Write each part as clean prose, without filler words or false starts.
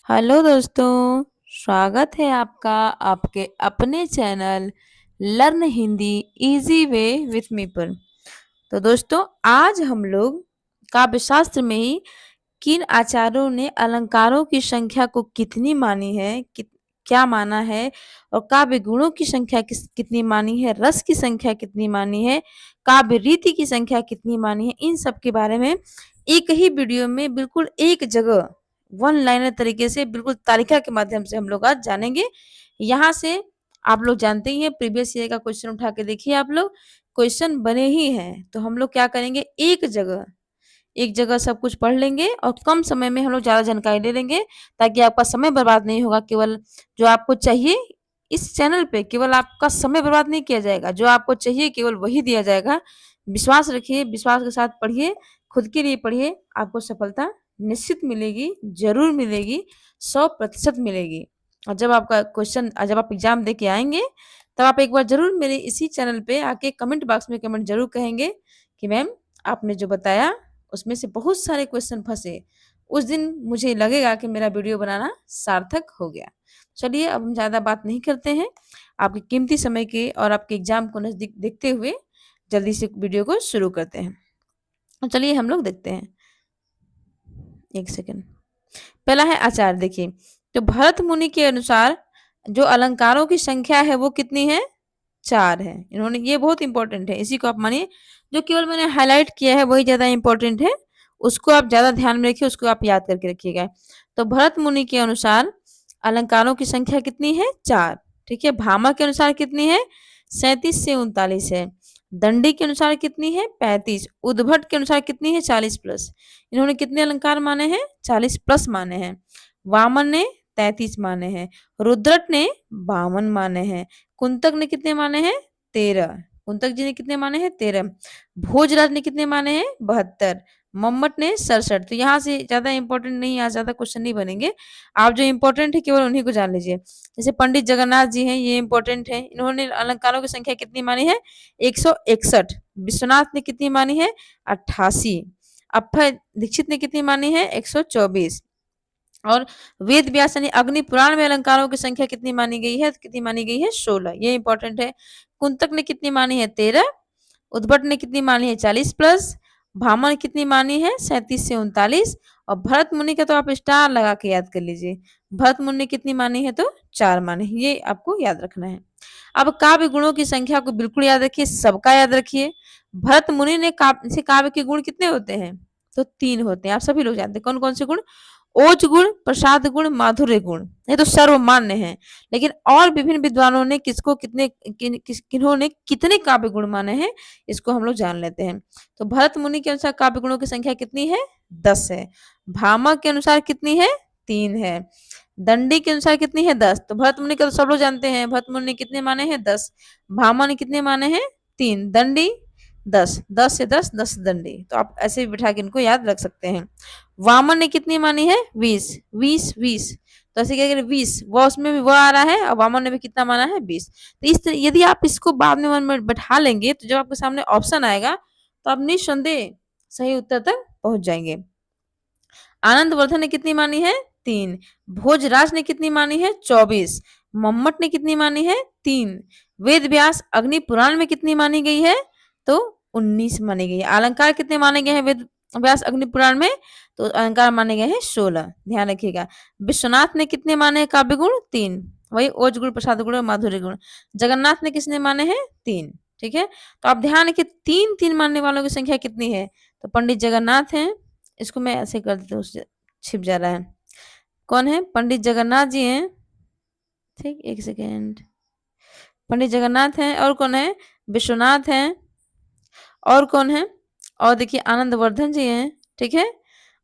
Hello दोस्तों, स्वागत है आपका आपके अपने channel learn Hindi easy way with me पर। तो दोस्तों, आज हम लोग काव्य शास्त्र में ही किन आचार्यों ने अलंकारों की संख्या को कितनी मानी है, क्या माना है, और काव्य गुणों की संख्या कितनी मानी है, रस की संख्या कितनी मानी है, काव्य रीति की संख्या कितनी मानी है, इन सब के बारे में एक ही वीडियो में बिल्कुल एक जगह वन लाइनर तरीके से बिल्कुल तालिका के माध्यम से हम लोग आज जानेंगे। यहाँ से आप लोग जानते ही हैं, प्रीवियस ईयर का क्वेश्चन उठा के देखिए, आप लोग क्वेश्चन बने ही हैं। तो हम लोग क्या करेंगे, एक जगह सब कुछ पढ़ लेंगे और कम समय में हम लोग ज़्यादा जानकारी ले लेंगे, ताकि आपका समय बर्बाद नहीं होगा। केवल जो आपको चाहिए इस चैनल पे, केवल आपका समय बर्बाद नहीं किया जाएगा, जो आपको चाहिए केवल वही दिया जाएगा। विश्वास रखिए, विश्वास के साथ पढ़िए, खुद के लिए पढ़िए, आपको सफलता निश्चित मिलेगी, जरूर मिलेगी, 100% मिलेगी। और जब आप एग्जाम दे के आएंगे, तब आप एक बार जरूर मेरे इसी चैनल पे आके कमेंट बॉक्स में कमेंट जरूर कहेंगे कि मैम आपने जो बताया उसमें से बहुत सारे क्वेश्चन फंसे। उस दिन मुझे लगेगा कि मेरा वीडियो बनाना सार्थक हो गया। चलिए, अब हम ज़्यादा बात नहीं करते हैं, आपके कीमती समय के और आपके एग्जाम को नज़दीक देखते हुए जल्दी से वीडियो को शुरू करते हैं। तो चलिए हम लोग देखते हैं। एक सेकेंड। पहला है आचार। देखिए, तो भरत मुनि के अनुसार जो अलंकारों की संख्या है वो कितनी है? 4 है। इन्होंने, ये बहुत इंपॉर्टेंट है, इसी को आप मानिए। जो केवल मैंने हाईलाइट किया है वही ज्यादा इंपॉर्टेंट है, उसको आप ज्यादा ध्यान में रखिए, उसको आप याद करके रखिएगा। तो भरत मुनि के अनुसार अलंकारों की संख्या कितनी है? 4। ठीक है। भामा के अनुसार कितनी है? 37 से 39 है। दंडी के अनुसार कितनी है? 35। उद्भट के अनुसार कितनी है? 40 प्लस। इन्होंने कितने अलंकार माने हैं? 40 प्लस माने हैं। वामन ने 33 माने हैं। रुद्रट ने 52 माने हैं। कुंतक ने कितने माने हैं? 13। कुंतक जी ने कितने माने हैं? 13। भोजराज ने कितने माने हैं? 72। मम्मट ने 67। तो यहाँ से ज्यादा इंपॉर्टेंट नहीं, यहाँ ज्यादा क्वेश्चन नहीं बनेंगे। आप जो इंपॉर्टेंट है केवल उन्हीं को जान लीजिए। जैसे पंडित जगन्नाथ जी हैं, ये इंपॉर्टेंट है। इन्होंने अलंकारों की संख्या कितनी मानी है? 161। विश्वनाथ ने कितनी मानी है? 88। अभय दीक्षित ने कितनी मानी है? 124। और वेद व्यास यानी अग्नि पुराण में अलंकारों की संख्या कितनी मानी गई है? कितनी मानी गई है? 16। ये इंपॉर्टेंट है। कुंतक ने कितनी मानी है? 13। उद्भट ने कितनी मानी है? 40 प्लस। भामह ने कितनी मानी है? 37 से 39। और भरत मुनि का तो आप स्टार लगा के याद कर लीजिए। भरत मुनि ने कितनी मानी है? तो 4 मानी है। ये आपको याद रखना है। अब काव्य गुणों की संख्या को बिल्कुल याद रखिए, सबका याद रखिए। भरत मुनि ने काव्य के गुण कितने होते हैं? तो 3 होते हैं। आप सभी लोग जानते हैं कौन कौन से गुण? ओज गुण, प्रसाद गुण, माधुर्य गुण। ये तो सर्वमान्य है। लेकिन और विभिन्न विद्वानों ने किसको कितने किन्होंने कितने काव्य गुण माने हैं, इसको हम लोग जान लेते हैं। तो भरत मुनि के अनुसार काव्य गुणों की संख्या कितनी है? 10 है। भामा के अनुसार कितनी है? 3 है। दंडी के अनुसार कितनी है? 10। तो भरत मुनि का तो सब लोग जानते हैं, भरत मुनि ने कितने माने हैं? 10। भामा ने कितने माने हैं? 3। दंडी 10। 10 से 10, 10 दंडी। तो आप ऐसे भी बिठा के इनको याद रख सकते हैं। वामन ने कितनी मानी है? 20। 20 20। तो ऐसे क्या करें, 20 वो उसमें भी वो आ रहा है, और वामन ने भी कितना माना है? 20। तो इस तरह यदि आप इसको बाद में मन में बैठा लेंगे, तो जब आपके सामने ऑप्शन आएगा तो आप निस्संदेह सही उत्तर तक पहुंच जाएंगे। आनंदवर्धन ने कितनी मानी है? 3। भोजराज ने कितनी मानी है? 24। मम्मट ने कितनी मानी है? 3। वेद व्यास अग्नि पुराण में कितनी मानी गई है? तो 19 मानी गई है। अलंकार कितने माने गए हैं वेद व्यास अग्नि पुराण में? तो अलंकार माने गए हैं 16। ध्यान रखिएगा। विश्वनाथ ने कितने माने हैं काव्य गुण? 3। वही ओज गुण, प्रसाद गुण और माधुर्य गुण। जगन्नाथ ने किसने माने हैं? 3। ठीक है। तो आप ध्यान रखिए, 3 3 मानने वालों की संख्या कितनी है? तो पंडित जगन्नाथ हैं। इसको मैं ऐसे कर देती हूँ, उससे छिप जा रहा है। कौन है? पंडित जगन्नाथ जी हैं। ठीक, एक सेकेंड। पंडित जगन्नाथ हैं। और कौन है? विश्वनाथ हैं। और कौन है? और देखिए आनंदवर्धन जी हैं। ठीक है।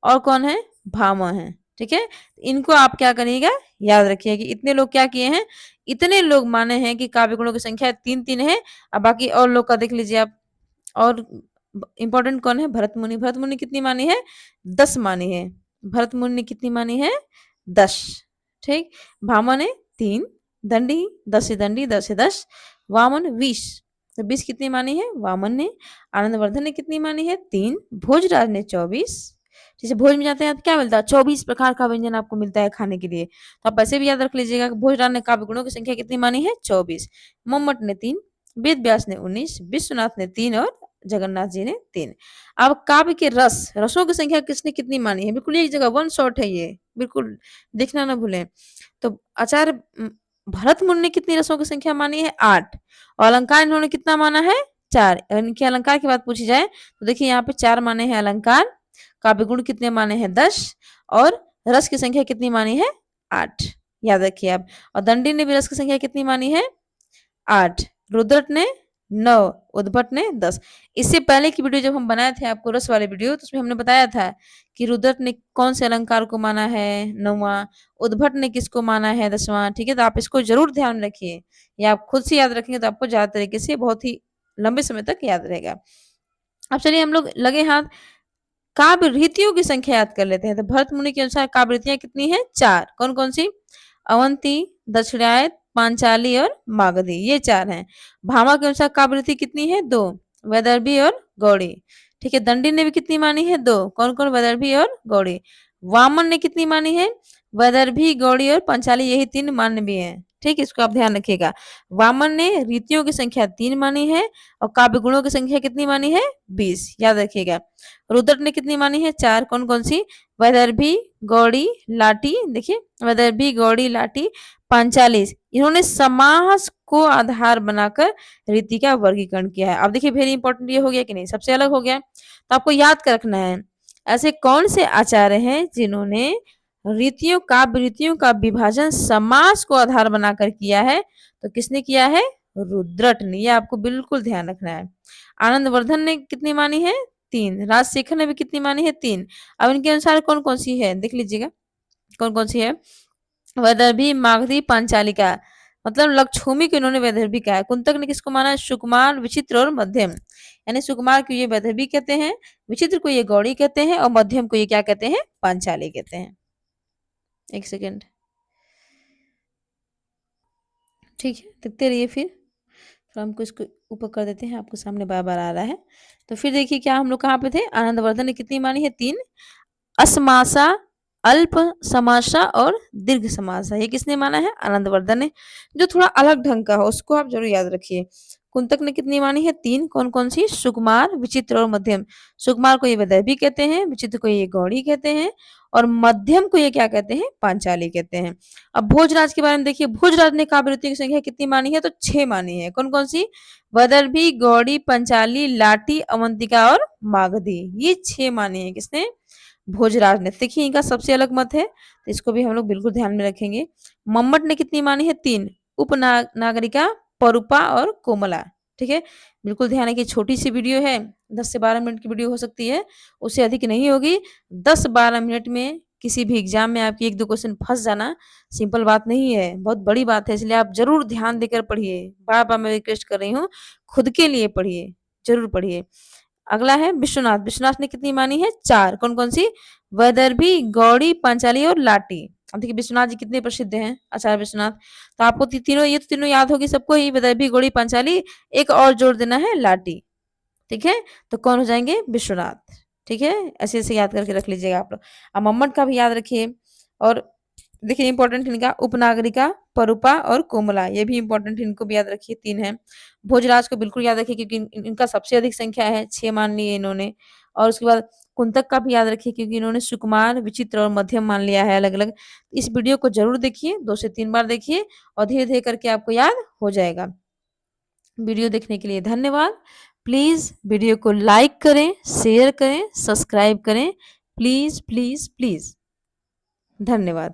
और कौन है? भामा है। ठीक है। इनको आप क्या करिएगा, याद रखिए कि इतने लोग क्या किए हैं, इतने लोग माने हैं कि काव्य गुणों की संख्या 3 3 है। अब बाकी और लोग का देख लीजिए आप। और इंपॉर्टेंट कौन है? भरत मुनि। भरत मुनि कितनी मानी है? 10 मानी है। भरत मुनि ने कितनी मानी है? 10। ठीक। भामा ने 3। दंडी 10 से दंडी, 10 से 10। वामन 20। तो 20 कितनी मानी है? वामन ने। आनंदवर्धन ने कितनी मानी है? 3। भोजराज ने 24। जैसे भोज में जाते हैं तो क्या मिलता है, 24 प्रकार का व्यंजन आपको मिलता है खाने के लिए। तो आप ऐसे भी याद रख लीजिएगा कि भोजराज ने काव्य गुणों की संख्या कितनी मानी है, 24। मम्मट ने 3, वेद व्यास ने 19, विश्वनाथ ने 3 और जगन्नाथ जी ने 3। अब काव्य के रसों की संख्या किसने कितनी मानी है, बिल्कुल एक जगह वन शॉट है ये, बिल्कुल देखना ना भूलें। तो आचार्य भरत मुनि ने कितनी रसों की संख्या मानी है, 8। और अलंकार इन्होंने कितना माना है, 4। इनके अलंकार की बात पूछी जाए तो देखिए यहाँ पे 4 माने हैं अलंकार, काव्य गुण कितने माने हैं, 10, और रस की संख्या कितनी मानी है, 8। याद रखिए आप। और दंडी ने भी रस की संख्या कितनी मानी है, 8। रुद्रट ने 9, उद्भट ने 10। इससे पहले की वीडियो जब हम बनाए थे आपको रस वाले वीडियो, तो उसमें हमने बताया था कि रुद्रट ने कौन से अलंकार को माना है, 9वां, उद्भट ने किसको माना है, 10वां। ठीक है, तो आप इसको जरूर ध्यान में रखिए, या आप खुद से याद रखेंगे तो आपको ज्यादा तरीके से बहुत ही लंबे समय तक याद रहेगा। अब चलिए हम लोग लगे हाथ काव्य रीतियों की संख्या याद कर लेते हैं। तो भरत मुनि के अनुसार काव्य रीतियां कितनी है, 4। कौन कौन सी, अवंती, दक्षिणायत, पांचाली और मागधी, ये 4 हैं। भामा के अनुसार काव्य रीति कितनी है, 2, वैदर्भी और गौड़ी। ठीक है, दंडी ने भी कितनी मानी है, 2। कौन कौन, वैदर्भी और गौड़ी। वामन ने कितनी मानी है, वैदर्भी, गौड़ी और पंचाली, यही 3 मान्य भी है। ठीक है, इसको आप ध्यान रखिएगा। वामन ने रीतियों की संख्या 3 मानी है और काव्य गुणों की संख्या कितनी मानी है, 20। याद रखिएगा। रुद्र ने कितनी मानी है, 4। कौन कौन सी, वैदर्भी, गौड़ी, लाटी। देखिए, वैदर्भी, गौड़ी, लाटी, पांचाली, इन्होंने समास को आधार बनाकर रीति का वर्गीकरण किया है। अब देखिए वेरी इंपॉर्टेंट, ये हो गया कि नहीं, सबसे अलग हो गया। तो आपको याद कर रखना है, ऐसे कौन से आचार्य हैं जिन्होंने रीतियों काव्य रीतियों का विभाजन समास को आधार बनाकर किया है। तो किसने किया है, रुद्रट ने। ये आपको बिल्कुल ध्यान रखना है। आनंदवर्धन ने कितनी मानी है, 3। राजशेखर ने भी कितनी मानी है, 3। अब इनके अनुसार कौन कौन सी है, देख लीजिएगा कौन कौन सी है। वैदर्भी, मागधी, पांचालिका, मतलब लक्षभूमि को इन्होंने वैदर्भी कहा है। कुंतक ने किसको माना है, सुकुमार, विचित्र और मध्यम। यानी सुकुमार को ये वैदर्भी कहते हैं, विचित्र को ये गौड़ी कहते हैं और मध्यम को ये क्या कहते हैं, पांचाली कहते हैं। एक सेकेंड, ठीक है, देखते रहिए फिर। तो हमको इसको ऊपर कर देते हैं, आपको सामने बार बार आ रहा है। तो फिर देखिए क्या हम लोग कहाँ पे थे, आनंदवर्धन ने कितनी मानी है, 3। असमासा, अल्प समासा और दीर्घ समासा, ये किसने माना है, आनंदवर्धन ने। जो थोड़ा अलग ढंग का हो उसको आप जरूर याद रखिए। कुंतक ने कितनी मानी है, 3। कौन कौन सी, सुकुमार, विचित्र और मध्यम। सुकुमार को ये वैदर्भी कहते हैं, विचित्र को ये गौड़ी कहते हैं और मध्यम को ये क्या कहते हैं, पांचाली कहते हैं। अब भोजराज के बारे में देखिए, भोजराज ने काव्य रीतियों की संख्या कितनी मानी है, तो 6 मानी है। कौन कौन सी, वैदर्भी, गौड़ी, पंचाली, लाटी, अवंतिका और मागधी, ये 6 मानी है किसने, भोजराज ने। देखिए इनका सबसे अलग मत है, तो इसको भी हम लोग बिल्कुल ध्यान में रखेंगे। मम्मट ने कितनी मानी है, 3। उपनागरिका, परुपा और कोमला। ठीक है, बिल्कुल ध्यान है कि छोटी सी वीडियो है, 10 से 12 मिनट की वीडियो हो सकती है, उससे अधिक नहीं होगी। 10-12 मिनट में किसी भी एग्जाम में आपकी 1-2 क्वेश्चन फंस जाना सिंपल बात नहीं है, बहुत बड़ी बात है। इसलिए आप जरूर ध्यान देकर पढ़िए, बार बार मैं रिक्वेस्ट कर रही हूँ, खुद के लिए पढ़िए, जरूर पढ़िए। अगला है विश्वनाथ। विश्वनाथ ने कितनी मानी है, 4। कौन कौन सी, वैदर्भी, गौड़ी, पांचाली और लाटी। अब देखिए विश्वनाथ जी कितने प्रसिद्ध हैं, आचार्य विश्वनाथ। तो आपको तीनों, ये तो तीनों याद होगी सबको ही, वैदर्भी, गौड़ी, पांचाली, एक और जोड़ देना है, लाटी। ठीक है, तो कौन हो जाएंगे, विश्वनाथ। ठीक है, ऐसे ऐसे याद करके रख लीजिएगा आप लोग। अब मम्मट का भी याद रखिए। और देखिए इंपॉर्टेंट इनका उपनागरिका, परुपा और कोमला, ये भी इंपॉर्टेंट, इनको भी याद रखिए, 3 है। भोजराज को बिल्कुल याद रखिए क्योंकि इनका सबसे अधिक संख्या है, 6 मान लिए इन्होंने। और उसके बाद कुंतक का भी याद रखिए क्योंकि इन्होंने सुकुमार, विचित्र और मध्यम मान लिया है अलग अलग। इस वीडियो को जरूर देखिए, 2 से 3 बार देखिए और धीरे धीरे करके आपको याद हो जाएगा। वीडियो देखने के लिए धन्यवाद। प्लीज वीडियो को लाइक करें, शेयर करें, सब्सक्राइब करें, प्लीज प्लीज प्लीज। धन्यवाद।